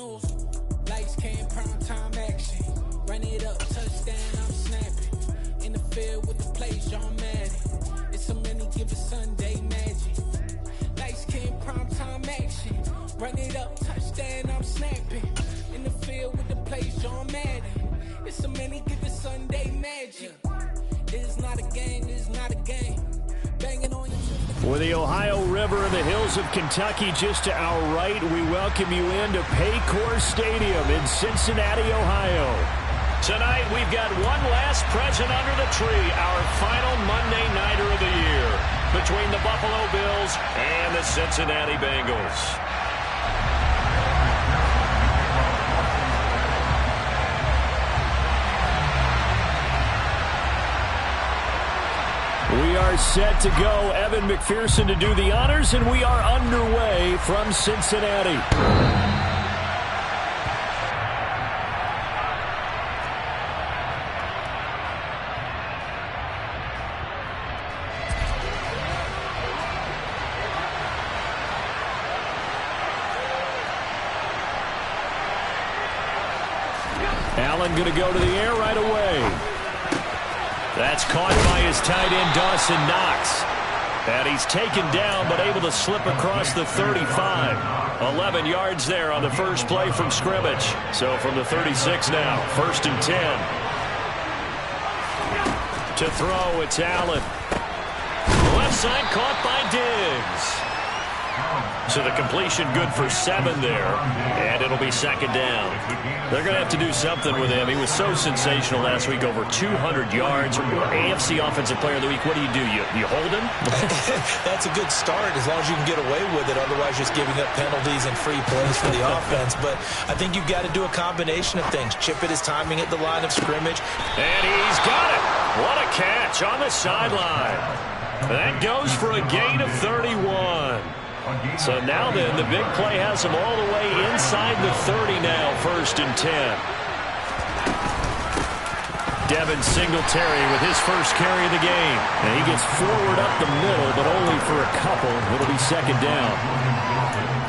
news. Lights came, prime time action. Run it up, touchdown, I'm snapping. In the field with the plays, John Madden. It's so many given Sunday magic. Lights came, prime time action. Run it up, touchdown, I'm snapping. In the field with the plays, John Madden. It's so many given Sunday magic. It is not a game, it is not a game. Banging on you. With the Ohio River and the hills of Kentucky just to our right, we welcome you into Paycor Stadium in Cincinnati, Ohio. Tonight, we've got one last present under the tree, our final Monday Nighter of the year, between the Buffalo Bills and the Cincinnati Bengals. We are set to go. Evan McPherson to do the honors, and we are underway from Cincinnati. Allen going to go to the air right away. That's caught by his tight end, Dawson Knox. And he's taken down, but able to slip across the 35. 11 yards there on the first play from scrimmage. So from the 36 now, 1st and 10. To throw, it's Allen. Left side caught by Diggs. So the completion good for 7 there, and it'll be 2nd down. They're going to have to do something with him. He was so sensational last week, over 200 yards. AFC Offensive Player of the Week, what do? You hold him? That's a good start as long as you can get away with it. Otherwise, just giving up penalties and free plays for the offense. But I think you've got to do a combination of things. Chip it his timing at the line of scrimmage. And he's got it. What a catch on the sideline. That goes for a gain of 31. So now then, the big play has him all the way inside the 30 now, 1st and 10. Devin Singletary with his first carry of the game. And he gets forward up the middle, but only for a couple. It'll be 2nd down.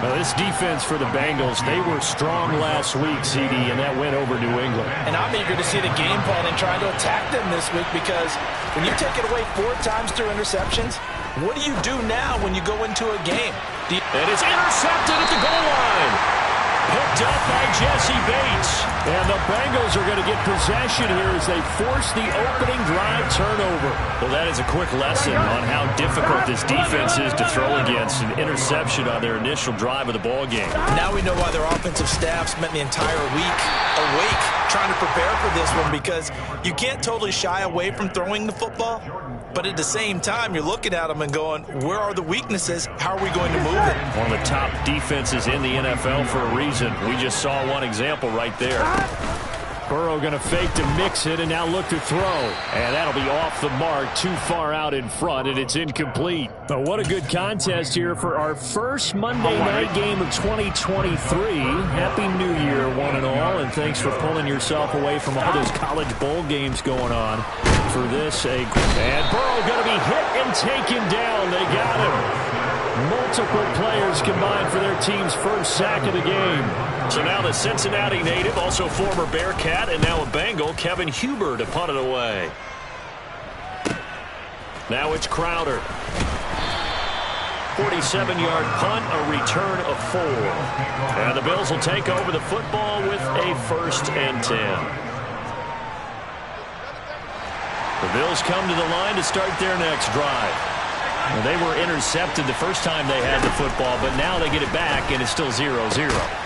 Now, this defense for the Bengals, they were strong last week, CD, and that went over New England. And I'm eager to see the game plan and try to attack them this week because when you take it away 4 times through interceptions, what do you do now when you go into a game? And it's intercepted at the goal line. Picked up by Jesse Bates. And the Bengals are going to get possession here as they force the opening drive turnover. Well, that is a quick lesson on how difficult this defense is to throw against. An interception on their initial drive of the ball game. Now we know why their offensive staff spent the entire week awake trying to prepare for this one, because you can't totally shy away from throwing the football. But at the same time, you're looking at them and going, where are the weaknesses? How are we going to move it? One of the top defenses in the NFL for a reason. We just saw one example right there. Burrow going to fake to mix it and now look to throw. And that'll be off the mark, too far out in front, and it's incomplete. But what a good contest here for our first Monday night game of 2023. Happy New Year, one and all, and thanks for pulling yourself away from all those college bowl games going on. For this, and Burrow going to be hit and taken down. They got him. Multiple players combined for their team's first sack of the game. So now the Cincinnati native, also former Bearcat, and now a Bengal, Kevin Huber, to punt it away. Now it's Crowder. 47-yard punt, a return of 4. And the Bills will take over the football with a 1st and 10. The Bills come to the line to start their next drive. Well, they were intercepted the first time they had the football, but now they get it back, and it's still 0-0.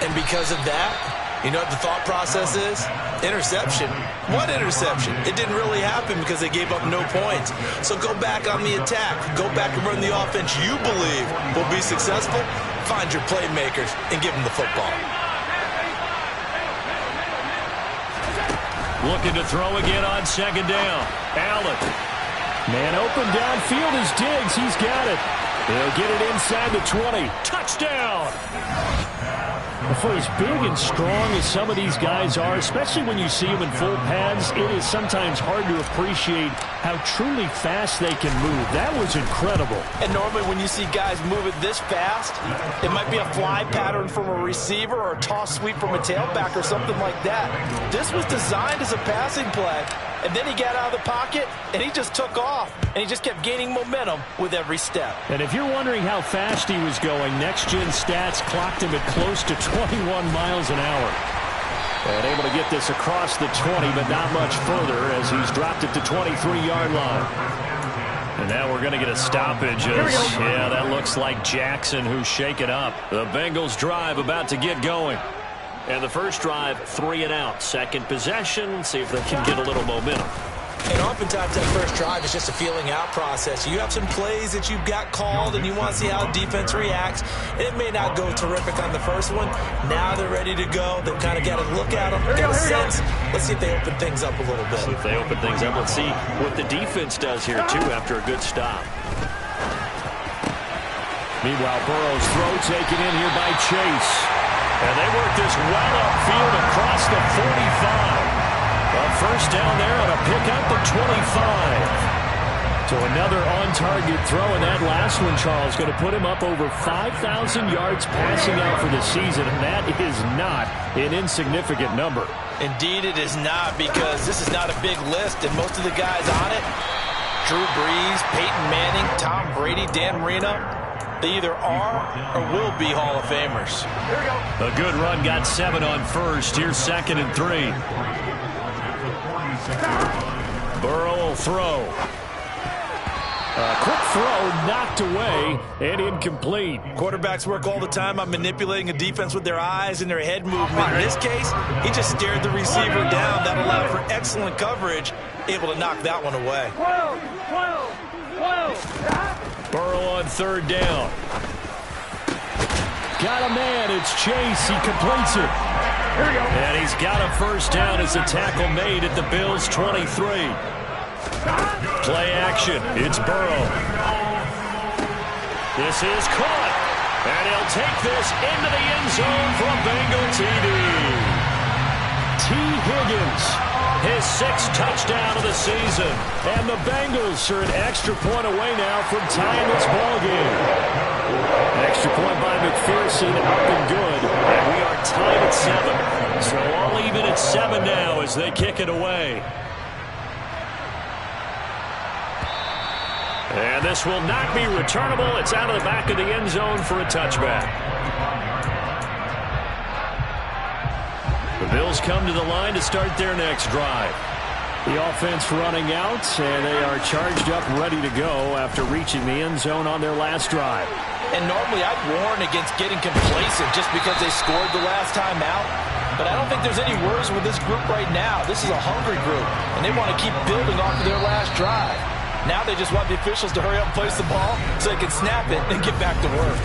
And because of that, you know what the thought process is? Interception. What interception? It didn't really happen because they gave up no points. So go back on the attack. Go back and run the offense you believe will be successful. Find your playmakers and give them the football. Looking to throw again on 2nd down. Allen. Man open downfield is Diggs. He's got it. They'll get it inside the 20. Touchdown. For as big and strong as some of these guys are, especially when you see them in full pads, it is sometimes hard to appreciate how truly fast they can move. That was incredible. And normally when you see guys moving this fast, it might be a fly pattern from a receiver or a toss sweep from a tailback or something like that. This was designed as a passing play. And then he got out of the pocket, and he just took off. And he just kept gaining momentum with every step. And if you're wondering how fast he was going, next-gen stats clocked him at close to 21 miles an hour. And able to get this across the 20, but not much further as he's dropped it to 23-yard line. And now we're going to get a stoppage. Yeah, that looks like Jackson who's shaken up. The Bengals drive about to get going. And the first drive, 3 and out. Second possession, see if they can get a little momentum. And oftentimes that first drive is just a feeling out process. You have some plays that you've got called and you want to see how the defense reacts. It may not go terrific on the first one. Now they're ready to go. They've kind of got to look at them, get a sense. Let's see if they open things up a little bit. See if they open things up. Let's see what the defense does here, too, after a good stop. Meanwhile, Burrow's throw taken in here by Chase. And they work this well upfield across the 45. A first down there on a pickup at 25. So another on-target throw, and that last one, Charles, going to put him up over 5,000 yards passing out for the season, and that is not an insignificant number. Indeed it is not, because this is not a big list, and most of the guys on it, Drew Brees, Peyton Manning, Tom Brady, Dan Marino, they either are or will be Hall of Famers. A good run, got 7 on first. Here's 2nd and 3. Burrow will throw. A quick throw knocked away and incomplete. Quarterbacks work all the time on manipulating a defense with their eyes and their head movement. In this case, he just stared the receiver down. That allowed for excellent coverage, able to knock that one away. Burrow on 3rd down. Got a man. It's Chase. He completes it. And he's got a first down as a tackle made at the Bills' 23. Play action. It's Burrow. This is caught. And he'll take this into the end zone for a Bengal TD. T. Higgins, his 6th touchdown of the season. And the Bengals are an extra point away now from tying this ballgame. Extra point by McPherson, up and good. And we are tied at 7. So all even at 7 now as they kick it away. And this will not be returnable. It's out of the back of the end zone for a touchback. The Bills come to the line to start their next drive. The offense running out, and they are charged up, ready to go after reaching the end zone on their last drive. And normally I'd warn against getting complacent just because they scored the last time out. But I don't think there's any worries with this group right now. This is a hungry group, and they want to keep building off of their last drive. Now they just want the officials to hurry up and place the ball so they can snap it and get back to work.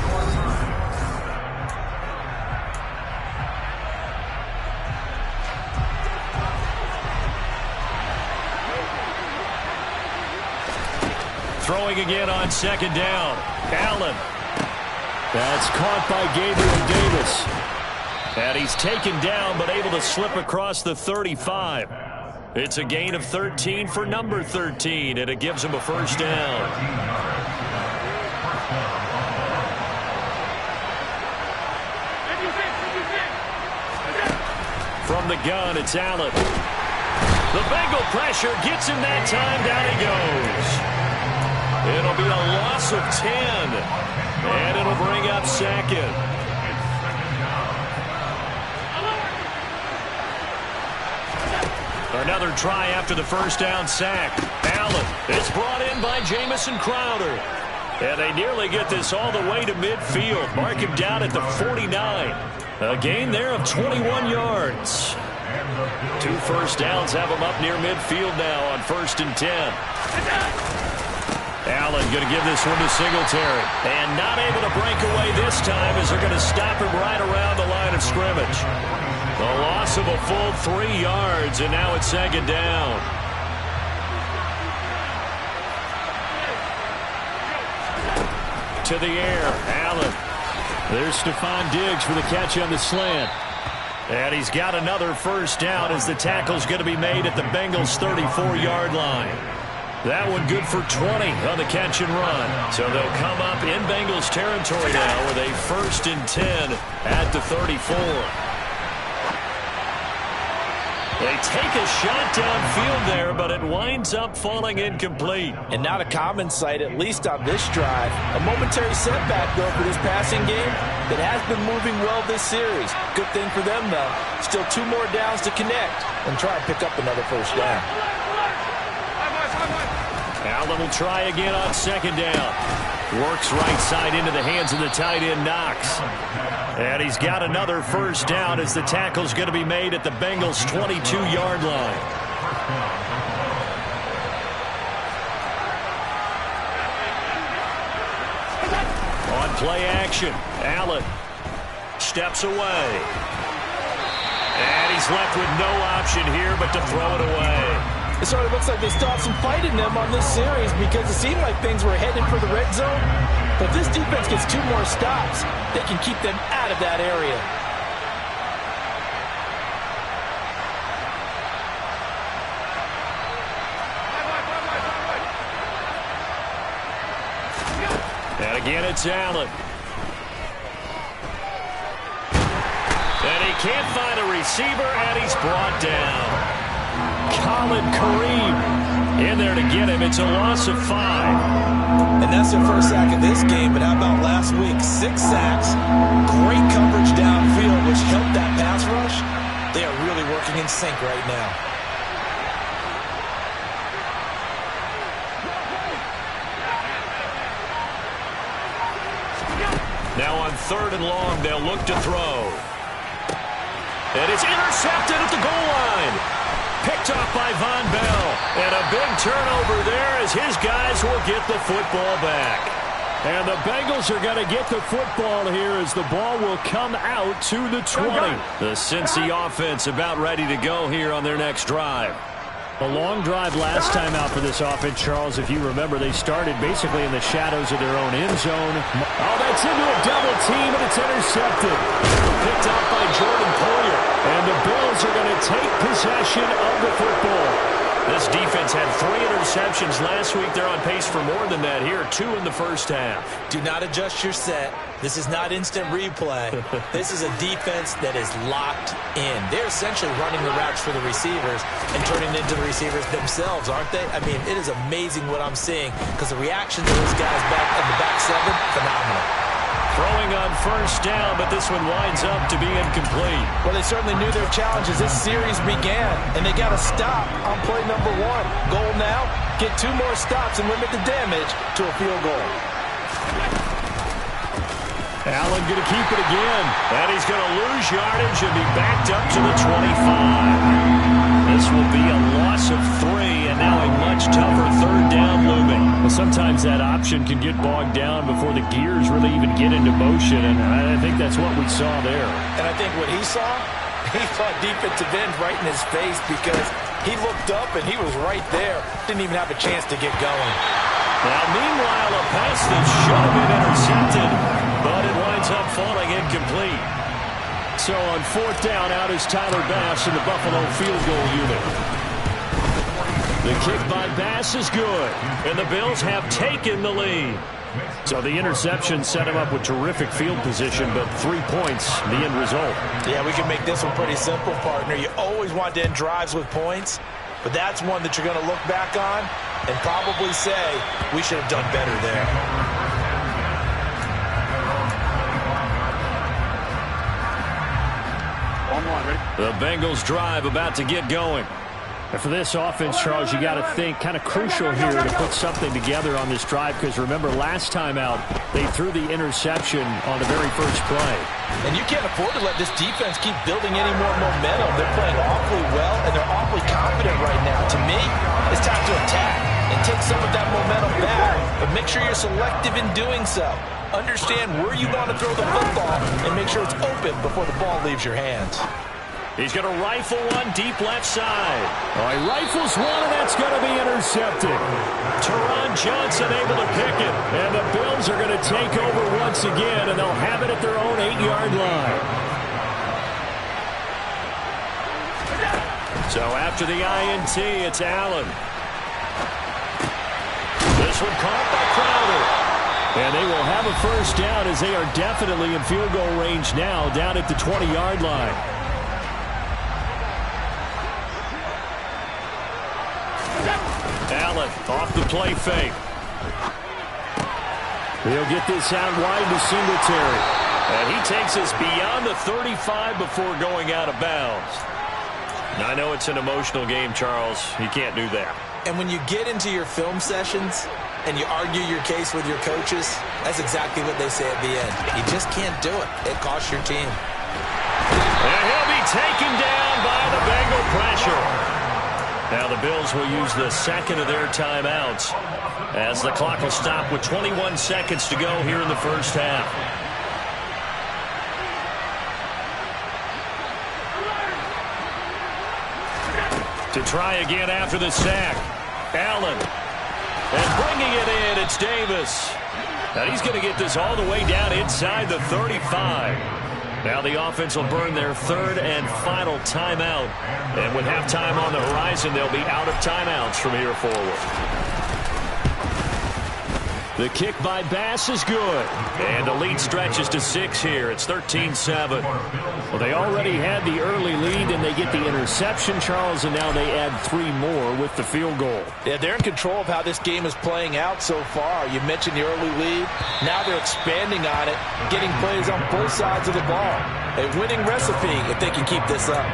Throwing again on 2nd down. Allen. That's caught by Gabriel Davis. And he's taken down but able to slip across the 35. It's a gain of 13 for number 13, and it gives him a first down. From the gun, it's Allen. The Bengal pressure gets him that time. Down he goes. It'll be a loss of 10, and it'll bring up 2nd. Another try after the first down sack. Allen is brought in by Jamison Crowder. And they nearly get this all the way to midfield. Mark him down at the 49. A gain there of 21 yards. 2 first downs have him up near midfield now on 1st and 10. Allen going to give this one to Singletary. And not able to break away this time as they're going to stop him right around the line of scrimmage. A loss of a full 3 yards, and now it's 2nd down. To the air, Allen. There's Stephon Diggs for the catch on the slant. And he's got another first down as the tackle's going to be made at the Bengals' 34-yard line. That one good for 20 on the catch and run. So they'll come up in Bengals territory now with a 1st and 10 at the 34. They take a shot downfield there, but it winds up falling incomplete. And not a common sight, at least on this drive. A momentary setback, though, for this passing game that has been moving well this series. Good thing for them, though. Still 2 more downs to connect and try and pick up another first down. Allen will try again on 2nd down. Works right side into the hands of the tight end, Knox. And he's got another first down as the tackle's going to be made at the Bengals' 22-yard line. On play action, Allen steps away. And he's left with no option here but to throw it away. It sort of looks like they still have some fight in them on this series because it seemed like things were headed for the red zone. But if this defense gets 2 more stops, they can keep them out of that area. And again, it's Allen. And he can't find a receiver, and he's brought down. Colin Kareem in there to get him. It's a loss of 5. And that's their first sack of this game, but how about last week? 6 sacks, great coverage downfield, which helped that pass rush. They are really working in sync right now. Now on 3rd and long, they'll look to throw. And it's intercepted at the goal line. Picked off by Von Bell. And a big turnover there as his guys will get the football back. And the Bengals are going to get the football here as the ball will come out to the 20. The Cincy offense about ready to go here on their next drive. A long drive last time out for this offense, Charles. If you remember, they started basically in the shadows of their own end zone. Oh, that's into a double team, and it's intercepted. Picked out by Jordan Poyer. And the Bills are going to take possession of the football. This defense had 3 interceptions last week. They're on pace for more than that here. 2 in the first half. Do not adjust your set. This is not instant replay. This is a defense that is locked in. They're essentially running the routes for the receivers and turning it into the receivers themselves, aren't they? I mean, it is amazing what I'm seeing because the reaction to those guys back in the back 7, phenomenal. Throwing on first down, but this one winds up to be incomplete. Well, they certainly knew their challenge as this series began, and they got to stop on play number 1. Goal now, get 2 more stops and limit the damage to a field goal. Allen going to keep it again, and he's going to lose yardage and be backed up to the 25. This will be a loss of 3, and now a much tougher 3rd down looming. Well, sometimes that option can get bogged down before the gears really even get into motion, and I think that's what we saw there. And I think what he saw defensive end right in his face because he looked up and he was right there. Didn't even have a chance to get going. Now, meanwhile, a pass that should have been intercepted, but it winds up falling incomplete. So on 4th down, out is Tyler Bass in the Buffalo field goal unit. The kick by Bass is good, and the Bills have taken the lead. So the interception set him up with terrific field position, but 3 points, the end result. Yeah, we can make this one pretty simple, partner. You always want to end drives with points, but that's one that you're going to look back on and probably say, we should have done better there. The Bengals drive about to get going. And for this offense, Charles, you got to think kind of crucial here to put something together on this drive because remember last time out they threw the interception on the very first play. And you can't afford to let this defense keep building any more momentum. They're playing awfully well and they're awfully confident right now. To me, it's time to attack and take some of that momentum back, but make sure you're selective in doing so. Understand where you want to throw the football and make sure it's open before the ball leaves your hands. He's going to rifle one deep left side. Oh, he rifles one, and that's going to be intercepted. Teron Johnson able to pick it. And the Bills are going to take over once again, and they'll have it at their own 8-yard line. So after the INT, it's Allen. This one caught by Crowder. And they will have a first down as they are definitely in field goal range now down at the 20-yard line. Allen off the play fake. He'll get this out wide to Singletary. And he takes us beyond the 35 before going out of bounds. Now, I know it's an emotional game, Charles. You can't do that. And when you get into your film sessions and you argue your case with your coaches, that's exactly what they say at the end. You just can't do it. It costs your team. And he'll be taken down by the Bengal pressure. Now the Bills will use the second of their timeouts as the clock will stop with 21 seconds to go here in the first half. To try again after the sack. Allen. And bringing it in, it's Davis. And he's going to get this all the way down inside the 35. Now the offense will burn their third and final timeout. And with halftime on the horizon, they'll be out of timeouts from here forward. The kick by Bass is good. And the lead stretches to 6 here. It's 13-7. Well, they already had the early lead, and they get the interception, Charles, and now they add 3 more with the field goal. Yeah, they're in control of how this game is playing out so far. You mentioned the early lead. Now they're expanding on it, getting plays on both sides of the ball. A winning recipe if they can keep this up.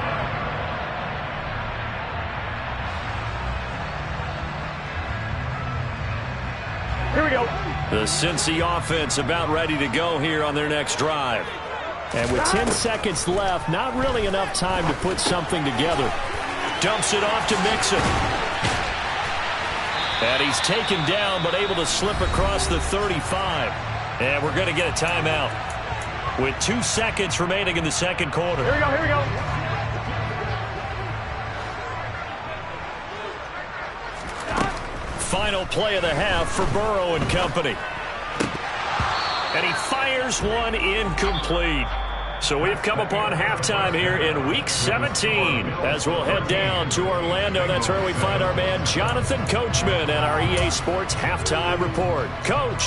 Here we go. The Cincy offense about ready to go here on their next drive. And with 10 seconds left, not really enough time to put something together. Dumps it off to Mixon. And he's taken down, but able to slip across the 35. And we're going to get a timeout with 2 seconds remaining in the second quarter. Here we go, here we go. Final play of the half for Burrow and company. And he fires one incomplete. So we've come upon halftime here in Week 17 as we'll head down to Orlando. That's where we find our man Jonathan Coachman and our EA Sports Halftime Report. Coach.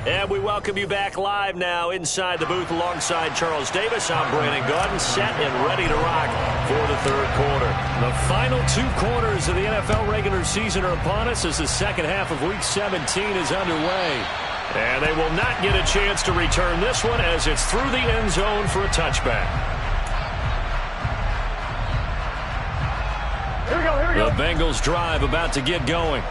And we welcome you back live now inside the booth alongside Charles Davis. I'm Brandon Gaudin, set and ready to rock for the third quarter. The final 2 quarters of the NFL regular season are upon us as the second half of Week 17 is underway. And they will not get a chance to return this one as it's through the end zone for a touchback. Here we go, here we go. The Bengals drive about to get going.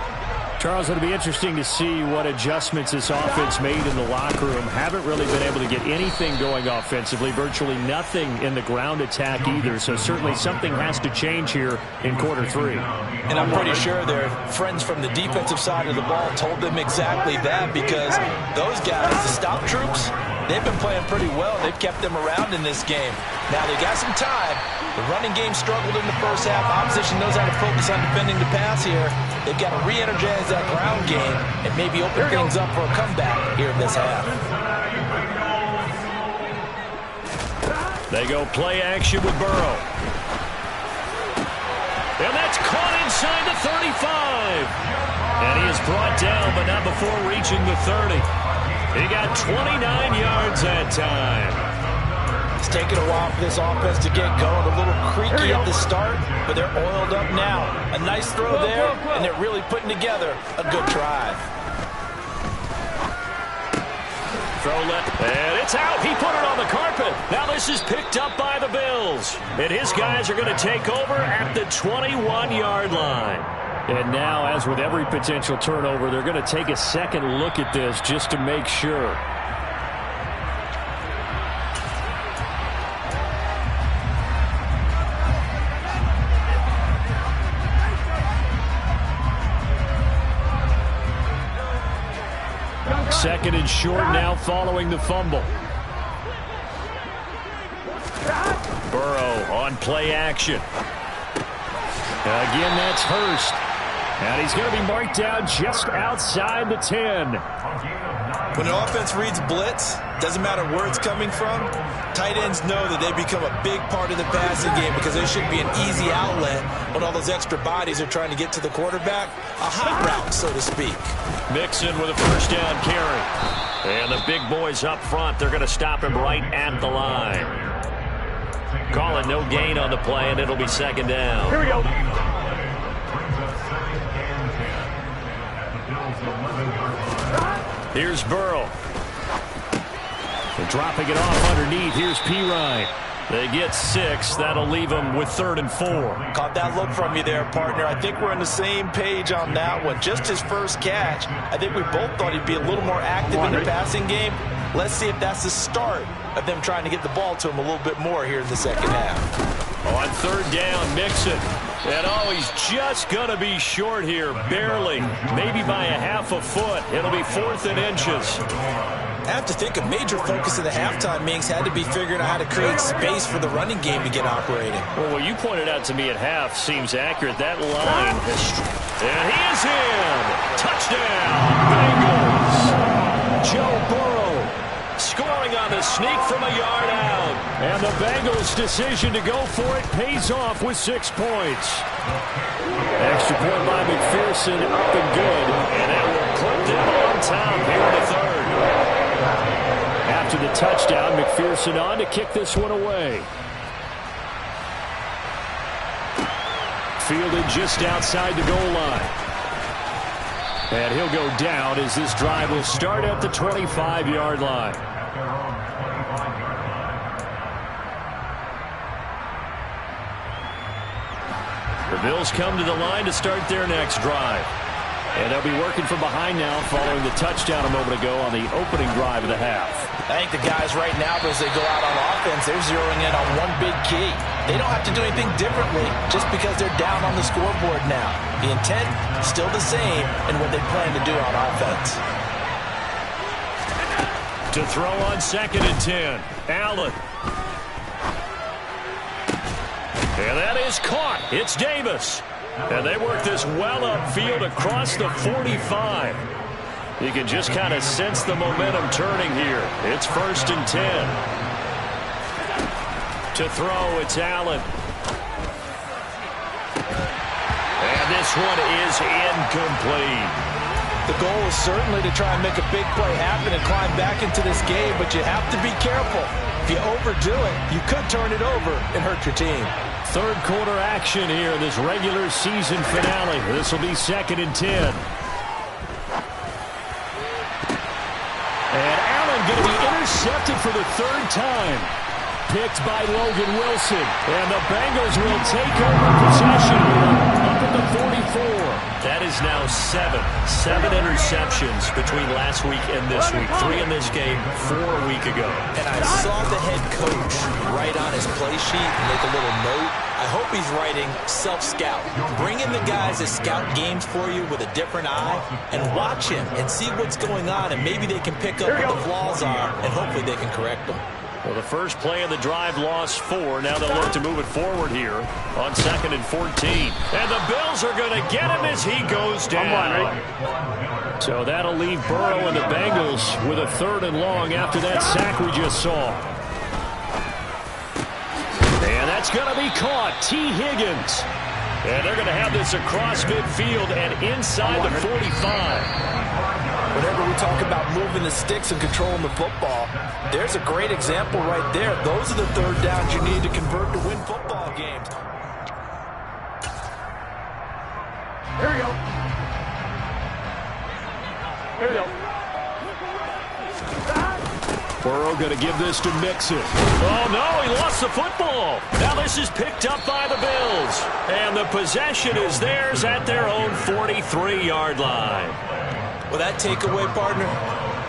Charles, it'll be interesting to see what adjustments this offense made in the locker room. Haven't really been able to get anything going offensively, virtually nothing in the ground attack either. So certainly something has to change here in quarter 3. And I'm pretty sure their friends from the defensive side of the ball told them exactly that, because those guys, the stop troops, they've been playing pretty well. They've kept them around in this game. Now they got some time. The running game struggled in the first half. Opposition knows how to focus on defending the pass here. They've got to re-energize that ground game and maybe open things up for a comeback here in this half. They go play action with Burrow. And that's caught inside the 35. And he is brought down, but not before reaching the 30. He got 29 yards that time. It's taken a while for this offense to get going. A little creaky at the start, but they're oiled up now. A nice throw there, and they're really putting together a good drive. Throw left, and it's out. He put it on the carpet. Now this is picked up by the Bills. And his guys are going to take over at the 21-yard line. And now, as with every potential turnover, they're going to take a second look at this just to make sure. Second and short now following the fumble. Burrow on play action. Again, that's Hurst. And he's going to be marked down just outside the 10. When an offense reads blitz, doesn't matter where it's coming from, tight ends know that they become a big part of the passing game because there should be an easy outlet when all those extra bodies are trying to get to the quarterback. A hot route, so to speak. Mixon with a first down carry. And the big boys up front, they're going to stop him right at the line. Call it no gain on the play, and it'll be second down. Here we go. Here's Burrow. They're dropping it off underneath. Here's Pirine. They get 6. That'll leave them with 3rd and 4. Caught that look from you there, partner. I think we're on the same page on that one. Just his first catch. I think we both thought he'd be a little more active in the passing game. Let's see if that's the start of them trying to get the ball to him a little bit more here in the second half. On 3rd down, Mixon. And oh, he's just going to be short here, barely. Maybe by a half a foot. It'll be 4th and inches. I have to think a major focus of the halftime meetings had to be figuring out how to create space for the running game to get operating. Well, what you pointed out to me at half seems accurate. That line is... And he is in! Touchdown, Bengals! Joe Burrow scoring on the sneak from a yard out. And the Bengals' decision to go for it pays off with 6 points. Extra point by McPherson, up and good. And that will put them on top here in the 3rd. After the touchdown, McPherson on to kick this one away. Fielded just outside the goal line. And he'll go down as this drive will start at the 25-yard line. The Bills come to the line to start their next drive. And they'll be working from behind now following the touchdown a moment ago on the opening drive of the half. I think the guys right now, as they go out on offense, they're zeroing in on one big key. They don't have to do anything differently just because they're down on the scoreboard now. The intent, still the same in what they plan to do on offense. To throw on 2nd and 10. Allen. And that is caught. It's Davis. And they work this well upfield across the 45. You can just kind of sense the momentum turning here. It's 1st and 10. To throw, it's Allen. And this one is incomplete. The goal is certainly to try and make a big play happen and climb back into this game, but you have to be careful. If you overdo it, you could turn it over and hurt your team. 3rd quarter action here in this regular season finale. This will be 2nd and 10. And Allen going to be intercepted for the 3rd time. Picked by Logan Wilson. And the Bengals will take over possession up at the 44. That is now 7 interceptions between last week and this week. 3 in this game, 4 a week ago. And I saw the head coach write on his play sheet and make a little note. I hope he's writing self-scout. Bring in the guys that scout games for you with a different eye and watch him and see what's going on, and maybe they can pick up what the flaws are and hopefully they can correct them. Well, the first play of the drive lost 4. Now they'll look to move it forward here on 2nd and 14. And the Bills are going to get him as he goes down. So that'll leave Burrow and the Bengals with a 3rd and long after that sack we just saw. And that's going to be caught. T. Higgins. And they're going to have this across midfield and inside the 45. Whenever we talk about moving the sticks and controlling the football, there's a great example right there. Those are the 3rd downs you need to convert to win football games. Here we go. Here we go. Burrow going to give this to Mixon. Oh, no, he lost the football. Now this is picked up by the Bills. And the possession is theirs at their own 43-yard line. Well, that takeaway, partner,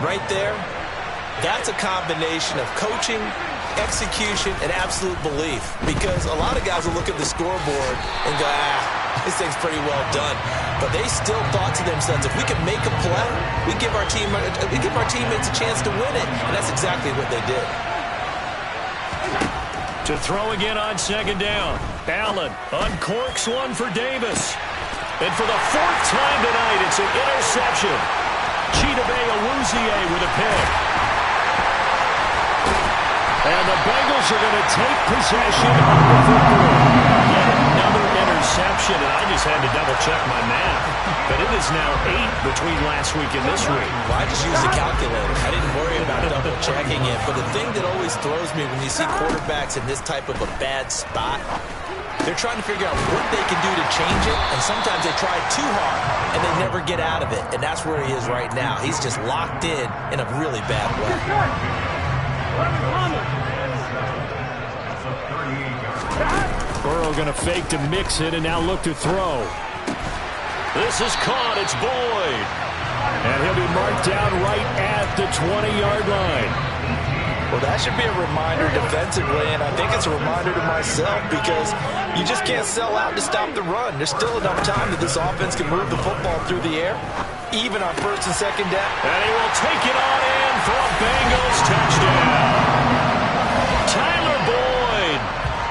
right there, that's a combination of coaching, execution, and absolute belief. Because a lot of guys will look at the scoreboard and go, this thing's pretty well done. But they still thought to themselves, if we can make a play, we give our teammates a chance to win it. And that's exactly what they did. To throw again on second down. Allen uncorks one for Davis. And for the fourth time tonight, it's an interception. Chidobe Awuzie with a pick. And the Bengals are going to take possession of the football. Yet another interception, and I just had to double-check my math. But it is now 8 between last week and this week. Well, I just used the calculator. I didn't worry about double-checking it. But the thing that always throws me when you see quarterbacks in this type of a bad spot, they're trying to figure out what they can do to change it, and sometimes they try too hard, and they never get out of it. And that's where he is right now. He's just locked in a really bad way. Burrow going to fake to mix it and now look to throw. This is caught. It's Boyd. And he'll be marked down right at the 20-yard line. Well, that should be a reminder defensively, and I think it's a reminder to myself because you just can't sell out to stop the run. There's still enough time that this offense can move the football through the air, even on first and second down. And he will take it on in for a Bengals touchdown. Tyler Boyd,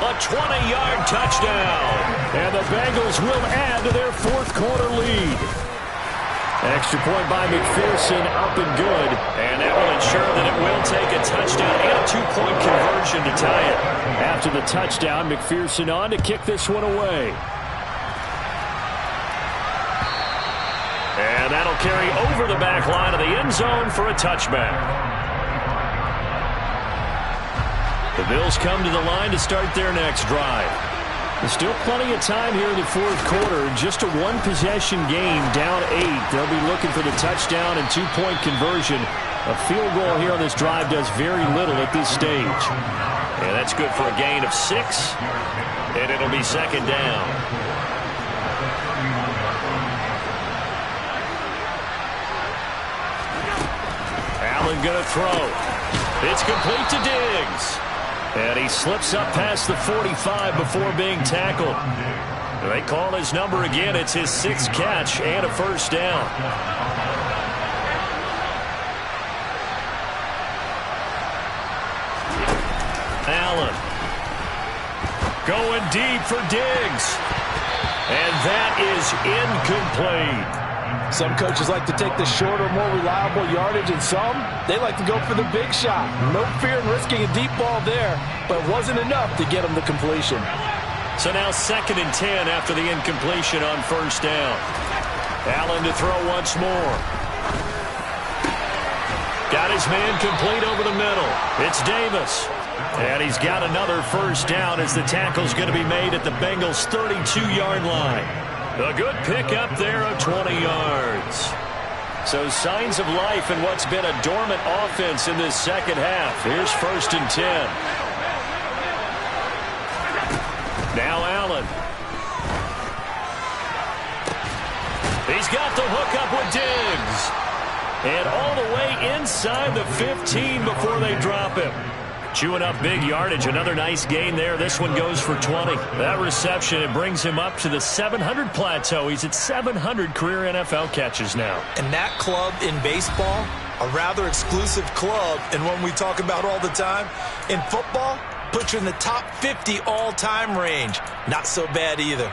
a 20-yard touchdown. And the Bengals will add to their fourth quarter lead. Extra point by McPherson, up and good. And that will ensure that it will take a touchdown and a two-point conversion to tie it. After the touchdown, McPherson on to kick this one away. And that'll carry over the back line of the end zone for a touchback. The Bills come to the line to start their next drive. There's still plenty of time here in the fourth quarter. Just a one-possession game, down 8. They'll be looking for the touchdown and two-point conversion. A field goal here on this drive does very little at this stage. And that's good for a gain of 6. And it'll be second down. Allen going to throw. It's complete to Diggs. And he slips up past the 45 before being tackled. They call his number again. It's his 6th catch and a first down. Allen going deep for Diggs. And that is incomplete. Some coaches like to take the shorter, more reliable yardage, and some, they like to go for the big shot. No fear in risking a deep ball there, but it wasn't enough to get him the completion. So now 2nd and 10 after the incompletion on first down. Allen to throw once more. Got his man complete over the middle. It's Davis. And he's got another first down as the tackle's going to be made at the Bengals' 32-yard line. A good pickup there of 20 yards. So signs of life in what's been a dormant offense in this second half. Here's 1st and 10. Now Allen. He's got the hook up with Diggs. And all the way inside the 15 before they drop him. Chewing up big yardage. Another nice gain there. This one goes for 20. That reception, it brings him up to the 700 plateau. He's at 700 career NFL catches now. And that club in baseball, a rather exclusive club, and one we talk about all the time. In football, puts you in the top 50 all-time range. Not so bad either.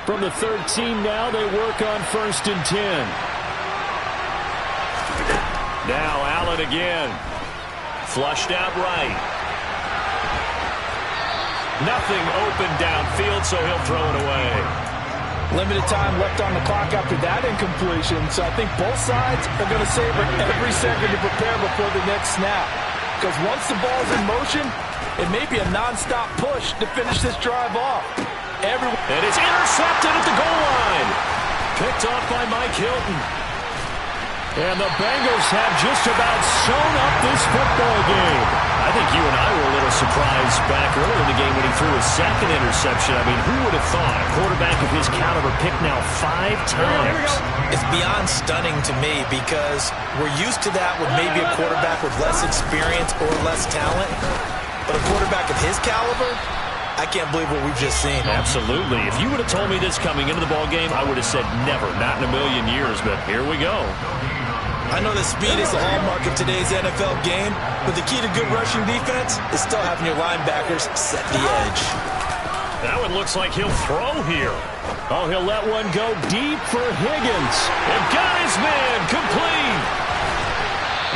From the 13 now, they work on 1st and 10. Now Allen again. Flushed out right. Nothing open downfield, so he'll throw it away. Limited time left on the clock after that incompletion, so I think both sides are going to savor every second to prepare before the next snap. Because once the ball's in motion, it may be a non-stop push to finish this drive off. And it's intercepted at the goal line. Picked off by Mike Hilton. And the Bengals have just about sewn up this football game. I think you and I were a little surprised back earlier in the game when he threw his second interception. I mean, who would have thought a quarterback of his caliber picked now 5 times? It's beyond stunning to me because we're used to that with maybe a quarterback with less experience or less talent. But a quarterback of his caliber, I can't believe what we've just seen. Absolutely. If you would have told me this coming into the ball game, I would have said never, not in a million years. But here we go. I know that speed is the hallmark of today's NFL game, but the key to good rushing defense is still having your linebackers set the edge. That one looks like he'll throw here. Oh, he'll let one go deep for Higgins. And got his man complete.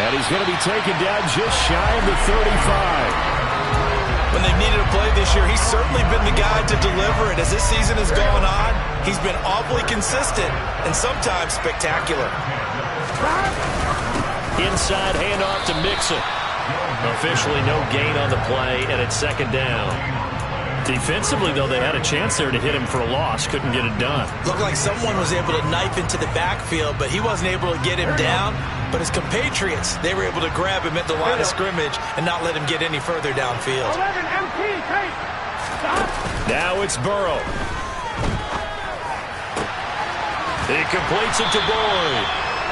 And he's going to be taken down just shy of the 35. When they've needed a play this year, he's certainly been the guy to deliver it. As this season has gone on, he's been awfully consistent and sometimes spectacular. Inside handoff to Mixon. Officially no gain on the play, and it's second down. Defensively, though, they had a chance there to hit him for a loss. Couldn't get it done. Looked like someone was able to knife into the backfield, but he wasn't able to get him down. But his compatriots, they were able to grab him at the line of scrimmage and not let him get any further downfield. Now it's Burrow. He completes it to Boyd.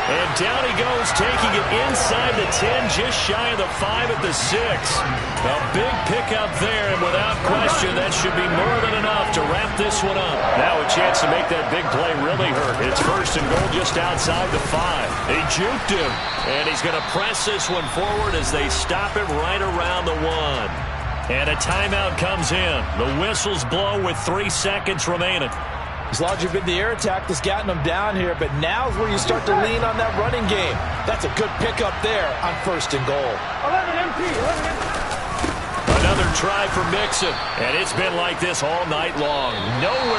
And down he goes, taking it inside the 10, just shy of the 5 at the 6. A big pickup there, and without question, that should be more than enough to wrap this one up. Now a chance to make that big play really hurt. It's first and goal just outside the 5. He juked him, and he's going to press this one forward as they stop it right around the 1. And a timeout comes in. The whistles blow with 3 seconds remaining. As long as you've been the air attack that's gotten them down here, but now's where you start to lean on that running game. That's a good pickup there on first and goal. 11 MP. Another try for Mixon, and it's been like this all night long. Nowhere